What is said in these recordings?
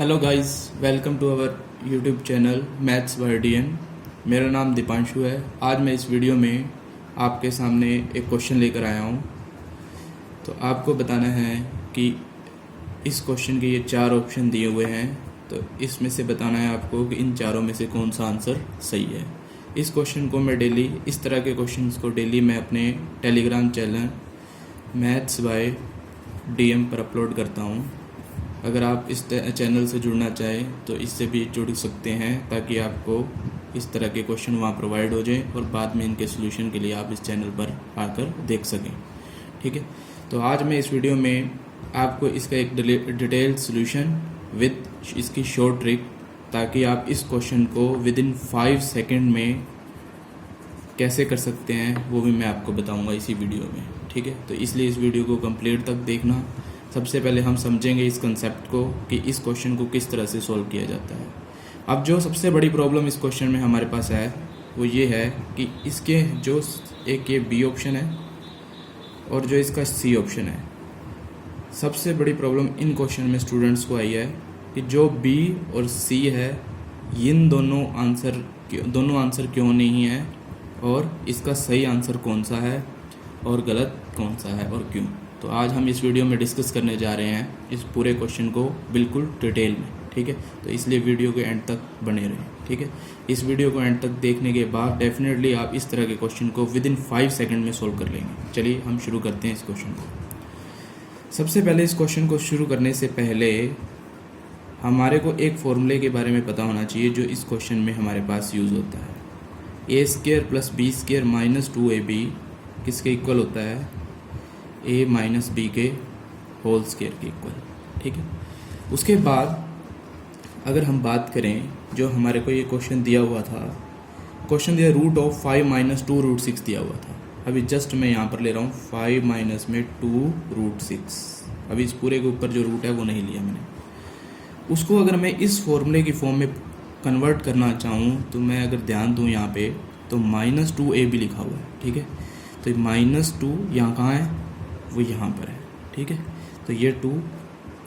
Hello guys, welcome to our YouTube channel maths by DN. मेरा नाम दीपांशु है। आज मैं इस वीडियो में आपके सामने एक क्वेश्चन लेकर आया हूँ। तो आपको बताना है कि इस क्वेश्चन के ये 4 ऑप्शन दिए हुए हैं, तो इसमें से बताना है आपको कि इन चारों में से कौन सा आंसर सही है। इस क्वेश्चन को मैं डेली, इस तरह के क्वेश्चन को डेली मैं अपने Telegram channel maths bye DM पर अपलोड करता हूँ। अगर आप इस चैनल से जुड़ना चाहें तो इससे भी जुड़ सकते हैं, ताकि आपको इस तरह के क्वेश्चन वहाँ प्रोवाइड हो जाए और बाद में इनके सोल्यूशन के लिए आप इस चैनल पर आकर देख सकें। ठीक है, तो आज मैं इस वीडियो में आपको इसका एक डिटेल्ड सोल्यूशन विद इसकी शॉर्ट ट्रिक, ताकि आप इस क्वेश्चन को विद इन 5 सेकेंड में कैसे कर सकते हैं वो भी मैं आपको बताऊंगा इसी वीडियो में। ठीक है, तो इसलिए इस वीडियो को कंप्लीट तक देखना। सबसे पहले हम समझेंगे इस कंसेप्ट को कि इस क्वेश्चन को किस तरह से सॉल्व किया जाता है। अब जो सबसे बड़ी प्रॉब्लम इस क्वेश्चन में हमारे पास है वो ये है कि इसके जो एक ये बी ऑप्शन है और जो इसका सी ऑप्शन है, सबसे बड़ी प्रॉब्लम इन क्वेश्चन में स्टूडेंट्स को आई है कि जो बी और सी है, इन दोनों आंसर क्यों नहीं है, और इसका सही आंसर कौन सा है और गलत कौन सा है और क्यों। तो आज हम इस वीडियो में डिस्कस करने जा रहे हैं इस पूरे क्वेश्चन को बिल्कुल डिटेल में। ठीक है, तो इसलिए वीडियो के एंड तक बने रहें। ठीक है, इस वीडियो को एंड तक देखने के बाद डेफिनेटली आप इस तरह के क्वेश्चन को विद इन 5 सेकेंड में सोल्व कर लेंगे। चलिए हम शुरू करते हैं इस क्वेश्चन को। सबसे पहले इस क्वेश्चन को शुरू करने से पहले हमारे को एक फॉर्मूले के बारे में पता होना चाहिए जो इस क्वेश्चन में हमारे पास यूज़ होता है। a² + b² - 2ab किसके इक्वल होता है? a - b के होल स्क्वायर के इक्वल। ठीक है, उसके बाद अगर हम बात करें, जो हमारे को ये क्वेश्चन दिया हुआ था, क्वेश्चन दिया √5 - 2√6 दिया हुआ था। अभी जस्ट मैं यहाँ पर ले रहा हूँ 5 माइनस में 2√6। अभी इस पूरे के ऊपर जो रूट है वो नहीं लिया मैंने। उसको अगर मैं इस फॉर्मूले की फॉर्म में कन्वर्ट करना चाहूँ तो मैं अगर ध्यान दूँ यहाँ पे तो -2ab लिखा हुआ है। ठीक है, तो -2 यहाँ कहाँ है? वो यहाँ पर है। ठीक है, तो ये 2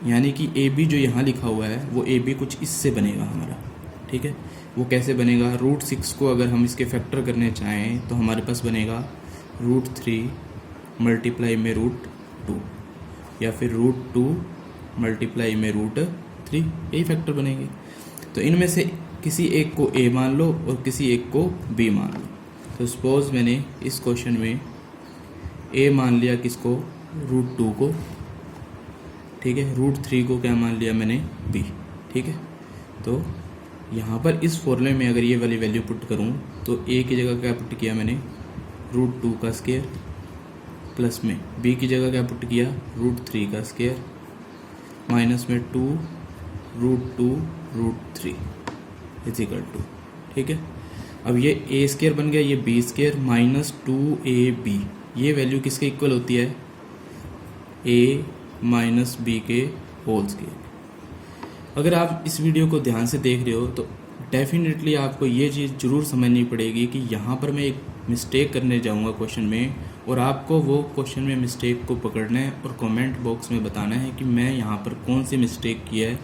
यानी कि ए बी जो यहाँ लिखा हुआ है वो ए बी कुछ इससे बनेगा हमारा। ठीक है, वो कैसे बनेगा? √6 को अगर हम इसके फैक्टर करने चाहें तो हमारे पास बनेगा √3 मल्टीप्लाई में √2 या फिर √2 मल्टीप्लाई में √3, यही फैक्टर बनेंगे। तो इनमें से किसी एक को ए मान लो और किसी एक को बी मान लो। तो सपोज मैंने इस क्वेश्चन में ए मान लिया, किसको? √2 को। ठीक है, √3 को क्या मान लिया मैंने? बी। ठीक है, तो यहाँ पर इस फॉर्मूले में अगर ये वाली वैल्यू पुट करूँ तो ए की जगह क्या पुट किया मैंने? √2 का स्क्वायर, प्लस में बी की जगह क्या पुट किया? √3 का स्क्वायर, माइनस में 2 √2 √3 = 2। ठीक है, अब ये a² बन गया, ये b² - 2ab, ये वैल्यू किसके इक्वल होती है? a - b के होल स्क्वायर। अगर आप इस वीडियो को ध्यान से देख रहे हो तो डेफिनेटली आपको ये चीज़ ज़रूर समझनी पड़ेगी कि यहाँ पर मैं एक मिस्टेक करने जाऊँगा क्वेश्चन में, और आपको वो क्वेश्चन में मिस्टेक को पकड़ना है और कमेंट बॉक्स में बताना है कि मैं यहाँ पर कौन सी मिस्टेक की है,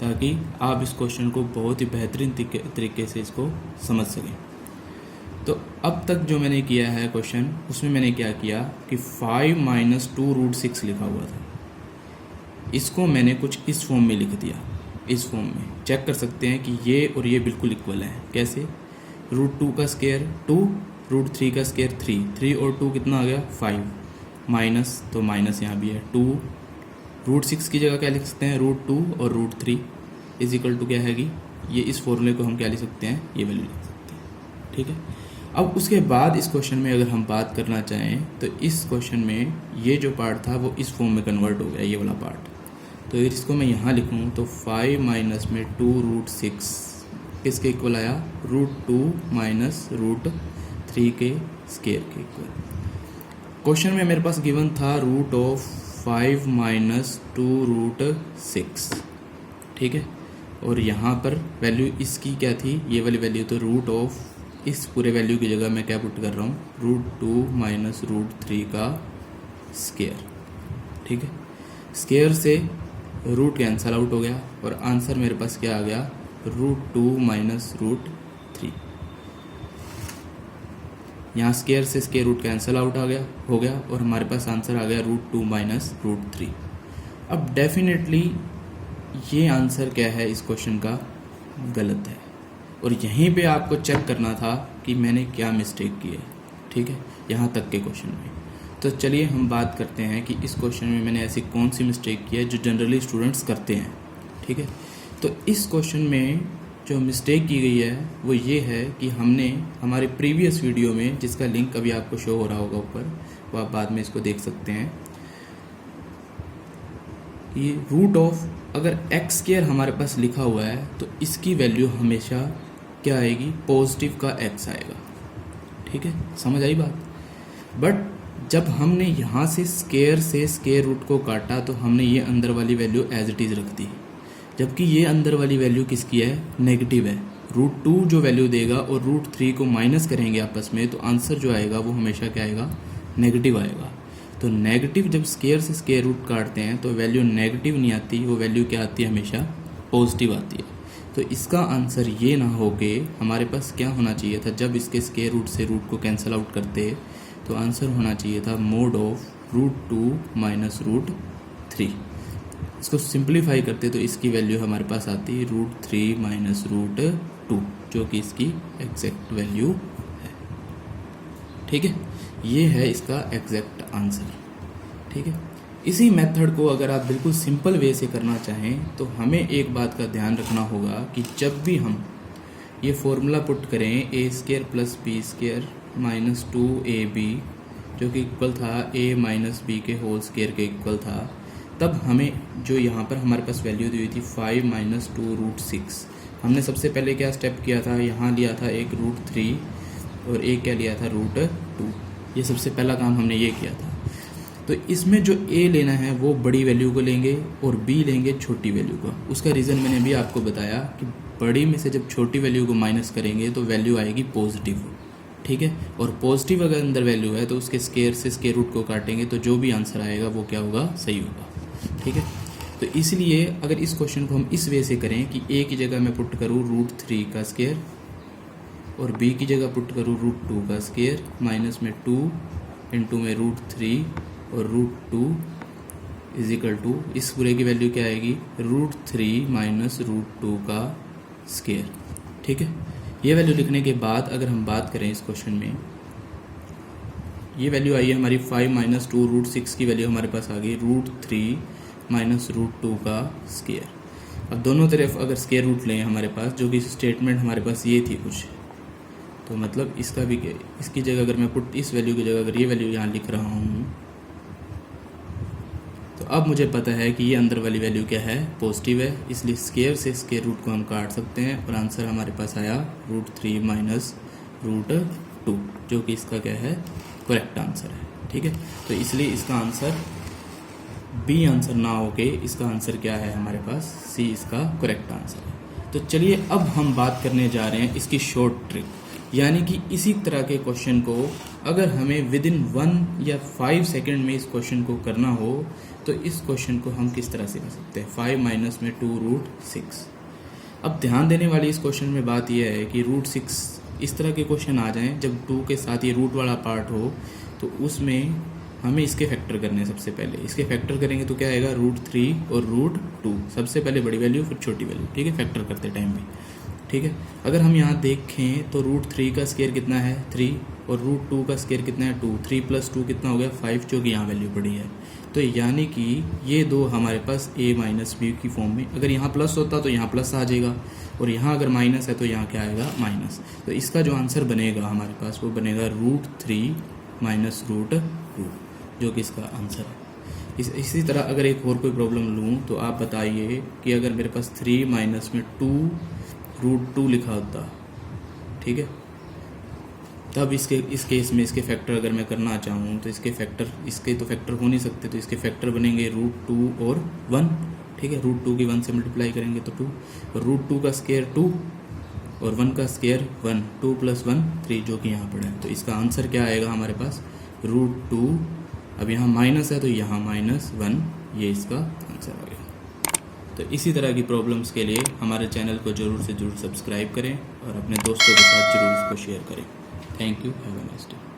ताकि आप इस क्वेश्चन को बहुत ही बेहतरीन तरीके से इसको समझ सकें। तो अब तक जो मैंने किया है क्वेश्चन, उसमें मैंने क्या किया कि 5 - 2√6 लिखा हुआ था, इसको मैंने कुछ इस फॉर्म में लिख दिया। इस फॉर्म में चेक कर सकते हैं कि ये और ये बिल्कुल इक्वल हैं। कैसे? √2 का स्क्वायर 2, √3 का स्क्वायर 3, 3 और 2 कितना आ गया? 5, माइनस, तो माइनस यहाँ भी है 2। √6 की जगह क्या लिख सकते हैं? √2 और √3 = क्या है कि ये इस फॉर्मूले को हम क्या लिख सकते हैं? ये वैल्यू लिख सकते हैं। ठीक है, अब उसके बाद इस क्वेश्चन में अगर हम बात करना चाहें तो इस क्वेश्चन में ये जो पार्ट था वो इस फॉर्म में कन्वर्ट हो गया, ये वाला पार्ट। तो इसको मैं यहाँ लिखूँ तो 5 माइनस में 2√6 किसके इक्वल आया? √2 - √3 के स्क्वायर के इक्वल। क्वेश्चन में मेरे पास गिवन था √5 - 2√6। ठीक है, और यहाँ पर वैल्यू इसकी क्या थी? ये वाली वैल्यू, तो √ इस पूरे वैल्यू की जगह मैं क्या पुट कर रहा हूँ? √2 - √3 का स्क्वायर। ठीक है, स्क्वायर से रूट कैंसल आउट हो गया और आंसर मेरे पास क्या आ गया, √2 माइनस √3। यहाँ स्केयर से स्केयर रूट कैंसल आउट हो गया और हमारे पास आंसर आ गया √2 माइनस √3। अब डेफिनेटली ये आंसर क्या है इस क्वेश्चन का, गलत है, और यहीं पे आपको चेक करना था कि मैंने क्या मिस्टेक की है। ठीक है, यहाँ तक के क्वेश्चन में। तो चलिए हम बात करते हैं कि इस क्वेश्चन में मैंने ऐसी कौन सी मिस्टेक की है जो जनरली स्टूडेंट्स करते हैं। ठीक है, तो इस क्वेश्चन में जो मिस्टेक की गई है वो ये है कि हमने हमारे प्रीवियस वीडियो में, जिसका लिंक अभी आपको शो हो रहा होगा ऊपर, वो आप बाद में इसको देख सकते हैं, ये रूट ऑफ अगर एक्स स्क्वायर हमारे पास लिखा हुआ है तो इसकी वैल्यू हमेशा क्या आएगी, पॉजिटिव का एक्स आएगा। ठीक है, समझ आई बात। बट जब हमने यहाँ से स्क्वायर रूट को काटा तो हमने ये अंदर वाली वैल्यू एज इट इज़ रख दी, जबकि ये अंदर वाली वैल्यू किसकी है, नेगेटिव है। √2 जो वैल्यू देगा और √3 को माइनस करेंगे आपस में तो आंसर जो आएगा वो हमेशा क्या आएगा, नेगेटिव आएगा। तो नेगेटिव जब स्क्वायर से स्क्वायर रूट काटते हैं तो वैल्यू नेगेटिव नहीं आती, वो वैल्यू क्या आती है, हमेशा पॉजिटिव आती है। तो इसका आंसर ये ना हो के हमारे पास क्या होना चाहिए था, जब इसके स्क्वायर रूट से रूट को कैंसिल आउट करते तो आंसर होना चाहिए था मोड ऑफ √2 माइनस √3। इसको सिंप्लीफाई करते तो इसकी वैल्यू हमारे पास आती है √3 माइनस √2, जो कि इसकी एग्जैक्ट वैल्यू है। ठीक है, ये है इसका एग्जैक्ट आंसर। ठीक है, इसी मेथड को अगर आप बिल्कुल सिंपल वे से करना चाहें तो हमें एक बात का ध्यान रखना होगा कि जब भी हम ये फॉर्मूला पुट करें a² plus b² minus 2ab, जो कि इक्वल था a माइनस b के होल स्क्वायर के इक्वल था, तब हमें जो यहाँ पर हमारे पास वैल्यू दी हुई थी 5 माइनस 2√6, हमने सबसे पहले क्या स्टेप किया था, यहाँ लिया था एक √3 और एक क्या लिया था √2। ये सबसे पहला काम हमने ये किया था। तो इसमें जो a लेना है वो बड़ी वैल्यू को लेंगे और b लेंगे छोटी वैल्यू को। उसका रीज़न मैंने भी आपको बताया कि बड़ी में से जब छोटी वैल्यू को माइनस करेंगे तो वैल्यू आएगी पॉजिटिव। ठीक है, और पॉजिटिव अगर अंदर वैल्यू है तो उसके स्क्वायर से स्क्वायर रूट को काटेंगे तो जो भी आंसर आएगा वो क्या होगा, सही होगा। ठीक है, तो इसलिए अगर इस क्वेश्चन को हम इस वे से करें कि a की जगह मैं पुट करूँ √3 का स्क्वायर और b की जगह पुट करूँ √2 का स्क्वायर माइनस में 2 इंटू में √3 और √2 इज इक्वल टू, इस पूरे की वैल्यू क्या आएगी, √3 माइनस √2 का स्क्वायर। ठीक है, ये वैल्यू लिखने के बाद अगर हम बात करें इस क्वेश्चन में, ये वैल्यू आई है हमारी 5 माइनस 2√6 की वैल्यू हमारे पास आ गई √3 माइनस √2 का स्क्वायर। अब दोनों तरफ अगर स्क्वायर रूट लें हमारे पास, जो कि स्टेटमेंट हमारे पास ये थी कुछ, तो मतलब इसका भी इसकी जगह अगर मैं पुट इस वैल्यू की जगह अगर ये वैल्यू यहाँ लिख रहा हूँ तो अब मुझे पता है कि ये अंदर वाली वैल्यू क्या है, पॉजिटिव है, इसलिए स्क्वायर से स्क्वायर रूट को हम काट सकते हैं और आंसर हमारे पास आया √3 माइनस √2, जो कि इसका क्या है, करेक्ट आंसर है। ठीक है, तो इसलिए इसका आंसर बी आंसर ना होके इसका आंसर क्या है हमारे पास, सी इसका करेक्ट आंसर है। तो चलिए अब हम बात करने जा रहे हैं इसकी शॉर्ट ट्रिक, यानी कि इसी तरह के क्वेश्चन को अगर हमें विद इन 1 या 5 सेकेंड में इस क्वेश्चन को करना हो तो इस क्वेश्चन को हम किस तरह से कर सकते हैं, 5 माइनस में 2√6। अब ध्यान देने वाली इस क्वेश्चन में बात यह है कि √6 इस तरह के क्वेश्चन आ जाएं जब 2 के साथ ये रूट वाला पार्ट हो तो उसमें हमें इसके फैक्टर करने हैं। सबसे पहले इसके फैक्टर करेंगे तो क्या आएगा, √3 और √2, सबसे पहले बड़ी वैल्यू फिर छोटी वैल्यू। ठीक है, फैक्टर करते टाइम भी। ठीक है, अगर हम यहाँ देखें तो √3 का स्क्वायर कितना है, 3, और √2 का स्क्वायर कितना है, 2। 3 प्लस 2 कितना हो गया, 5, जो कि यहाँ वैल्यू पड़ी है। तो यानी कि ये दो हमारे पास a माइनस बी की फॉर्म में, अगर यहाँ प्लस होता तो यहाँ प्लस आ जाएगा और यहाँ अगर माइनस है तो यहाँ क्या आएगा, माइनस। तो इसका जो आंसर बनेगा हमारे पास वो बनेगा √3 माइनस √2, जो कि इसका आंसर है। इसी तरह अगर एक और कोई प्रॉब्लम लूँ तो आप बताइए कि अगर मेरे पास 3 माइनस में 2√2 लिखा होता, ठीक है, तब इस केस में इसके फैक्टर अगर मैं करना चाहूँ तो इसके तो फैक्टर हो नहीं सकते, तो इसके फैक्टर बनेंगे √2 और 1। ठीक है, √2 की 1 से मल्टीप्लाई करेंगे तो 2, और √2 का स्क्वायर 2 और 1 का स्क्वायर 1, 2 + 1 3, जो कि यहाँ पड़ा है। तो इसका आंसर क्या आएगा हमारे पास, √2। अब यहाँ माइनस है तो यहाँ -1, ये इसका आंसर आ गया। तो इसी तरह की प्रॉब्लम्स के लिए हमारे चैनल को ज़रूर से ज़रूर सब्सक्राइब करें और अपने दोस्तों के साथ ज़रूर इसको शेयर करें। Thank you, have a nice day.